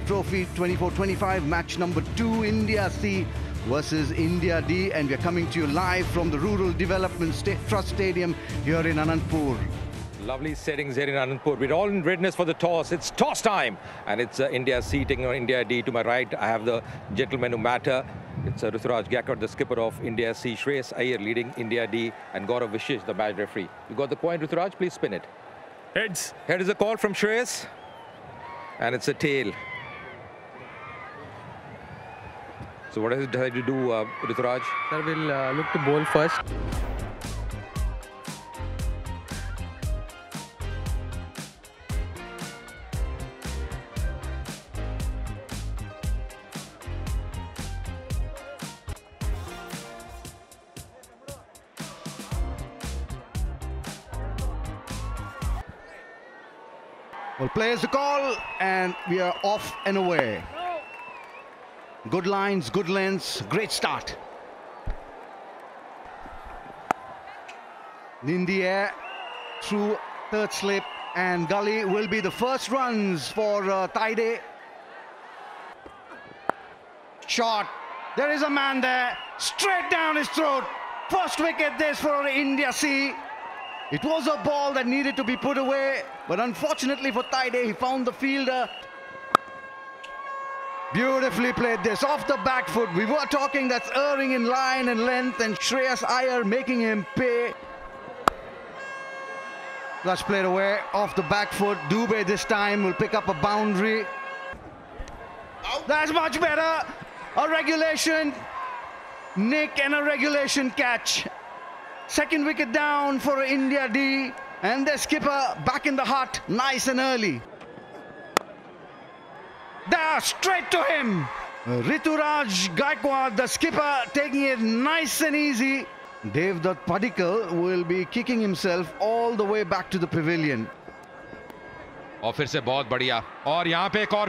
Trophy 24-25, match number 2, India C versus India D, and we're coming to you live from the Rural Development Trust Stadium here in Anandpur. Lovely settings here in Anandpur. We're all in readiness for the toss. It's toss time, and it's India C taking on India D. To my right, I have the gentlemen who matter. It's Ruturaj Gaikwad, the skipper of India C, Shreyas Iyer leading India D, and Gaurav Vishesh, the match referee. You got the point, Ruturaj? Please spin it. Heads. Head is a call from Shreyas, and it's a tail. So what has it decided to do, Ruturaj? Sir, we'll look to bowl first. Well, players the call, and we are off and away. Good lines, good lengths, great start. In the air, through third slip, and gully will be the first runs for Taide. Shot. There is a man there, straight down his throat. First wicket this for India C. It was a ball that needed to be put away, but unfortunately for Taide, he found the fielder. Beautifully played this off the back foot. We were talking that's erring in line and length, and Shreyas Iyer making him pay. That's played away off the back foot. Dubey this time will pick up a boundary. That's much better. A regulation nick and a regulation catch. Second wicket down for India D, and their skipper back in the hut nice and early. There, straight to him. Ruturaj Gaikwad, the skipper, taking it nice and easy. Devdutt Padikkal will be kicking himself all the way back to the pavilion. और फिर से बहुत बढ़िया, और यहाँ पे एक और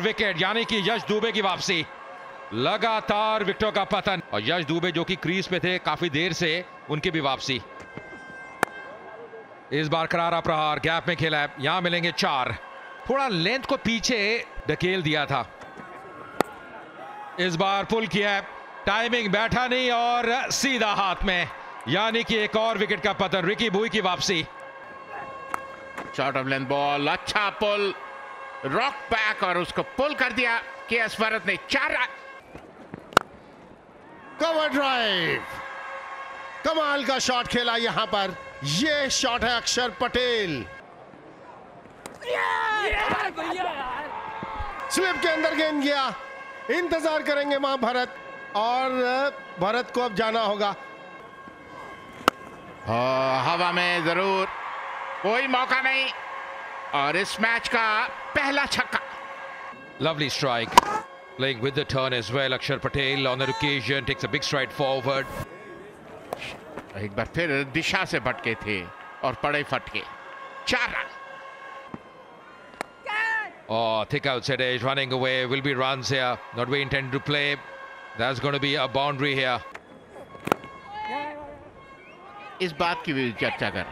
विकेट, यानी कि यश दुबे की वापसी. लगातार विकेटों का पतन, और यश दुबे जो कि क्रीज पे थे काफी देर से, उनकी भी वापसी. इस बार करारा प्रहार गैप में खेला है. यहां मिलेंगे 4. थोड़ा लेंथ को पीछे ढकेल दिया था. इस बार पुल किया है, टाइमिंग बैठा नहीं और सीधा हाथ में, यानी कि एक और विकेट का पतन. रिकी बुई की वापसी. शॉर्ट ऑफ लेंथ बॉल, अच्छा पुल, रॉक बैक और उसको पुल कर दिया केएस भरत ने. 4 कवर ड्राइव, कमाल का शॉट खेला यहां पर. ये शॉट है अक्षर पटेल. स्लिप के अंदर गेंद गया. इंतजार करेंगे वहां भरत, और भरत को अब जाना होगा. हवा में जरूर, कोई मौका नहीं, और इस मैच का पहला छक्का. Lovely strike. Playing with the turn as well. Akshar Patel on that occasion takes a big stride forward. एक बार फिर दिशा से भटके थे और पड़े फटके. 4 run. Oh, thick outside edge, running away. Will be runs here. Not we intended to play. That's going to be a boundary here. इस बात की भी चर्चा कर.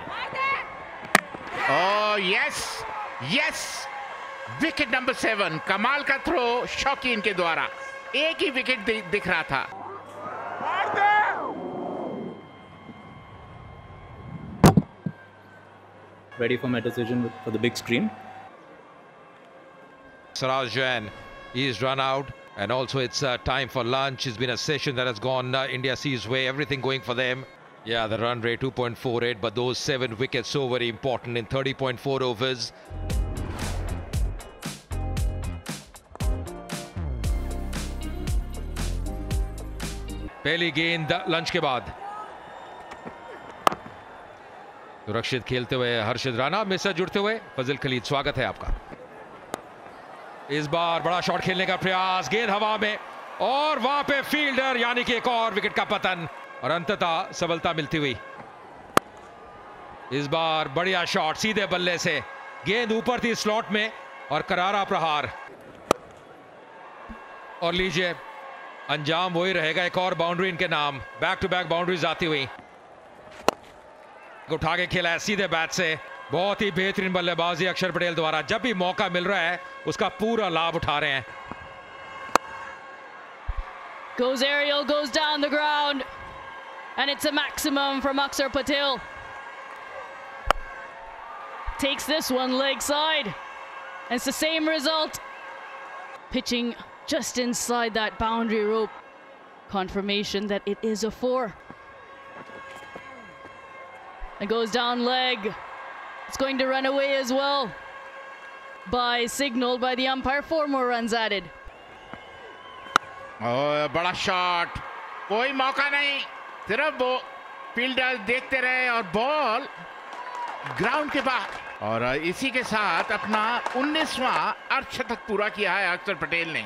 Oh yes, yes. Wicket number 7. कमाल का थ्रो शौकीन के द्वारा. एक ही विकेट दिख रहा था. Ready for my decision for the big screen. Saraj Jain, he's run out, and also it's time for lunch. It's been a session that has gone India C's way. Everything going for them. Yeah, the run rate 2.48, but those 7 wickets so very important in 30.4 overs. पहली गेंद lunch के बाद. सुरक्षित खेलते हुए हर्षित Rana, miss जुड़ते हुए फजल खलीद, स्वागत है आपका. इस बार बड़ा शॉट खेलने का प्रयास, गेंद हवा में, और वहां पे फील्डर, यानी कि एक और विकेट का पतन, और अंततः सफलता मिलती हुई. इस बार बढ़िया शॉट सीधे बल्ले से, गेंद ऊपर थी स्लॉट में, और करारा प्रहार. और लीजिए, अंजाम वही रहेगा, एक और बाउंड्री इनके नाम. बैक टू बैक बाउंड्रीज आती हुई. उठा के खेला है सीधे बैट से, बहुत ही बेहतरीन बल्लेबाजी अक्षर पटेल द्वारा, जब भी मौका मिल रहा है उसका पूरा लाभ उठा रहे हैं। Goes aerial, goes down the ground, and it's a maximum from Akshar Patel. Takes this one leg side, and it's the same result. Pitching just inside that boundary rope. Confirmation that it is a 4. And goes down leg. It's going to run away as well. Signaled by the umpire, 4 more runs added. बड़ा shot, कोई मौका नहीं, सिर्फ वो fielder देखते रहे और ball ground के बाहर। और इसी के साथ अपना 19वां अर्धशतक पूरा किया है अक्षर पटेल ने।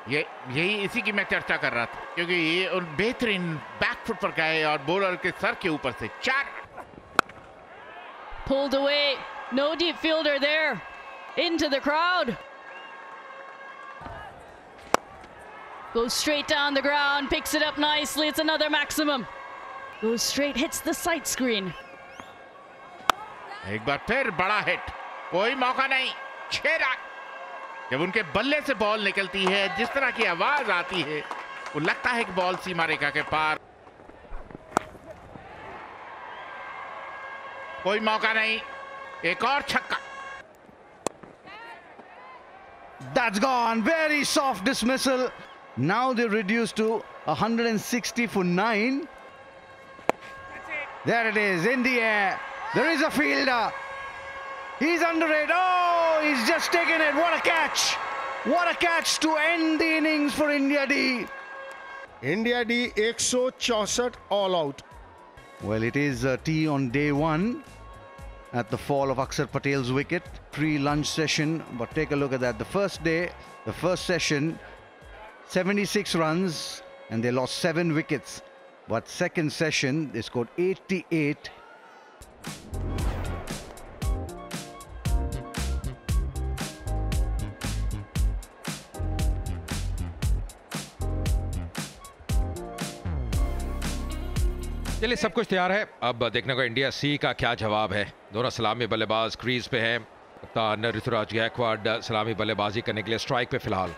यही इसी की मैं चर्चा कर रहा था, क्योंकि ये बेहतरीन बैकफुट पर गए और बॉलर के सर के ऊपर से 4। Pulled away, no deep fielder there, into the crowd. Goes straight down the ground, picks it up nicely, it's another maximum. Goes straight, hits the sight screen. एक बार फिर बड़ा हिट, कोई मौका नहीं, 6 रन। जब उनके बल्ले से बॉल निकलती है, जिस तरह की आवाज आती है, वो लगता है कि बॉल सीमा रेखा के पार। कोई मौका नहीं, एक और छक्का। That's gone, very soft dismissal. Now they're reduced to 160 for 9. There it is, in the air. There is a fielder. He's under it. Oh, he's just taken it. What a catch. What a catch to end the innings for India D. India D 164 all out. Well, it is a tea on day 1 at the fall of Akshar Patel's wicket, pre-lunch session. But take a look at that. The first day, the first session, 76 runs and they lost 7 wickets. But second session, they scored 88. चलिए, सब कुछ तैयार है। अब देखने को India सी का क्या जवाब है। दोनों सलामी बल्लेबाज क्रीज पे हैं। कप्तान ऋतुराज गायकवाड़ सलामी बल्लेबाजी करने के लिए स्ट्राइक पे फिलहाल।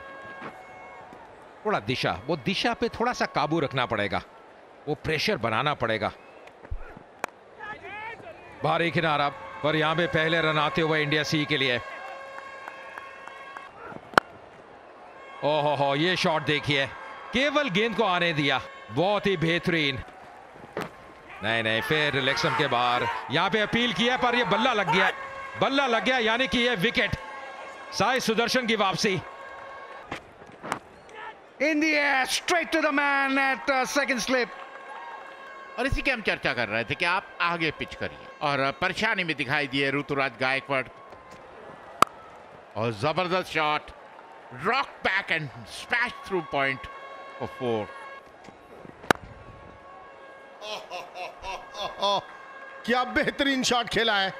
थोड़ा दिशा पे थोड़ा सा काबू रखना पड़ेगा, वो प्रेशर बनाना पड़ेगा। भारी किनारा पर यहां पे पहले रन आते हुए इंडिया सी के लिए। ओहो, ये शॉट देखिए, केवल गेंद को आने दिया, बहुत ही बेहतरीन। नहीं, फिर रिलेक्शन के बाहर यहां पे अपील किया पर ये बल्ला लग गया, यानी कि ये विकेट। साई सुदर्शन की वापसी। In the air, straight to the man at second slip. और इसी की हम चर्चा कर रहे थे कि आप आगे पिच करिए, और परेशानी में दिखाई दिए ऋतुराज गायकवाड़। और जबरदस्त shot, rock back and smash through point for 4। क्या बेहतरीन शॉट खेला है,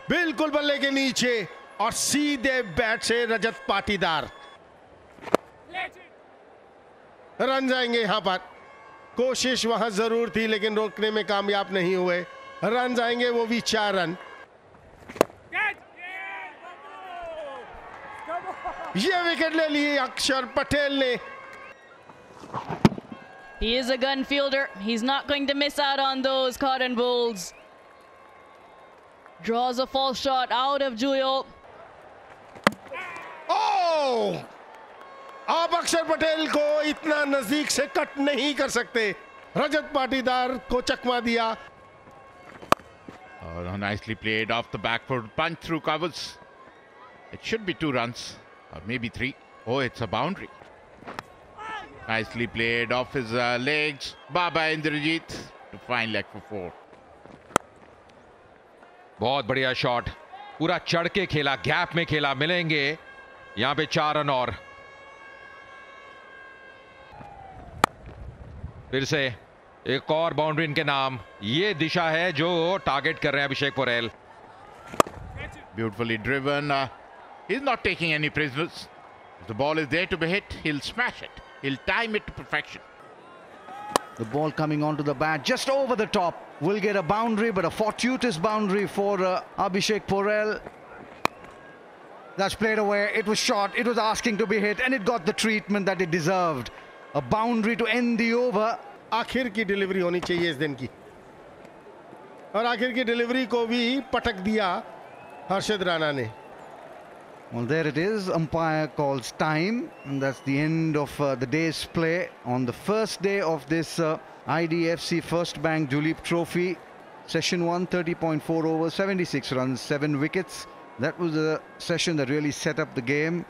बिल्कुल बल्ले के नीचे और सीधे बैट से रजत पाटीदार। रन जाएंगे यहां पर, कोशिश वहां जरूर थी लेकिन रोकने में कामयाब नहीं हुए। रन जाएंगे, वो भी 4 रन। ये विकेट ले लिए अक्षर पटेल ने। He is a gun fielder. He's not going to miss out on those cotton balls. Draws a false shot out of Juyal. Oh! आप अक्षर पटेल को इतना नजदीक से कट नहीं कर सकते। रजत पाटीदार को चकमा दिया। Oh, nicely played off the back foot, punch through covers. It should be 2 runs or maybe 3. Oh, it's a boundary. Nicely played off his legs. Baba Indrajit to fine leg for 4. बहुत बढ़िया shot, पूरा चढ़ के खेला, gap में खेला। मिलेंगे यहां पे 4 रन और। फिर से एक और बाउंड्री इनके नाम। ये दिशा है जो टारगेट कर रहे हैं अभिषेक Porel. Beautifully driven. He's not taking any prisoners. If the ball is there to be hit, he'll smash it. He'll time it to perfection. The ball coming onto the bat just over the top. will get a boundary, but a fortuitous boundary for Abhishek Porel. That's played away. It was shot. It was asking to be hit, and it got the treatment that it deserved. A boundary to end the over. आखिर की delivery होनी चाहिए इस दिन की, और आखिर की डिलीवरी को भी पटक दिया हर्षद राणा ने. Well, there it is. Umpire calls time, and that's the end of the day's play on the first day of this IDFC First Bank Duleep Trophy. Session 1, 30.4 overs, 76 runs, 7 wickets. That was a session that really set up the game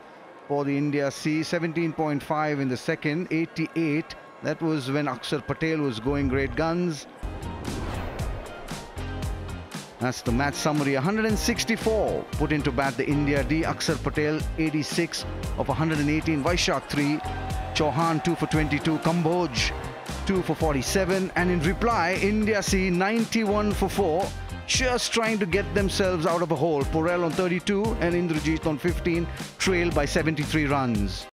for the India C. 17.5 in the second, 88. That was when Akshar Patel was going great guns. That's the match summary. 164 put into bat the India D. Akshar Patel 86 of 118. Vaishak 3. Chauhan 2 for 22. Kamboj 2 for 47. And in reply, India C 91 for 4. Just trying to get themselves out of a hole. Porel on 32 and Indrajit on 15, trailed by 73 runs.